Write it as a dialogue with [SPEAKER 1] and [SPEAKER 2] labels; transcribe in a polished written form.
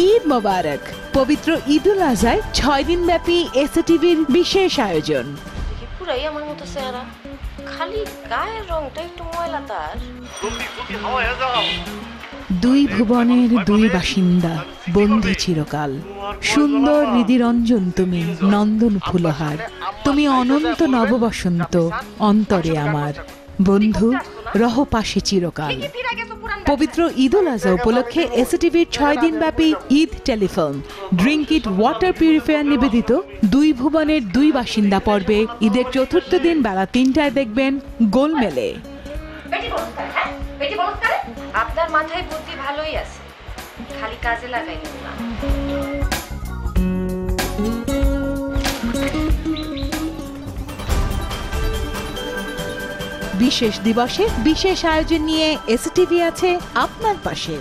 [SPEAKER 1] ঈদ মোবারক। পবিত্র ঈদুল আজহায় 6 দিন ব্যাপী এসটিভির বিশেষ আয়োজন।
[SPEAKER 2] পুরাই আমার মতো চেহারা, খালি গায়ের রংটা একটু ময়লা তার।
[SPEAKER 1] দুই ভুবনের দুই বাসিন্দা, বন্ধু চিরকাল। সুন্দর হৃদিরঞ্জন তুমি, নন্দন ফুলহার। তুমি অনন্ত নববসন্ত, অন্তরে আমার। বন্ধু রহ পাশে চিরকাল। পবিত্র ঈদুল আজহা উপলক্ষে এসটিভির 6 দিন ব্যাপী Eid Telefilm drink it water purifier নিবেদিত দুই ভুবনের দুই বাসিন্দা পর্বে ঈদের চতুর্থ দিন বেলা 3টায় দেখবেন গোলমেলে।
[SPEAKER 2] আপনার মাথায় বুদ্ধি ভালোই আছে, খালি কাজে লাগাই না।
[SPEAKER 1] বিশেষ দিবসে বিশেষ আয়োজন নিয়ে এসটিভি আছে আপনার পাশে।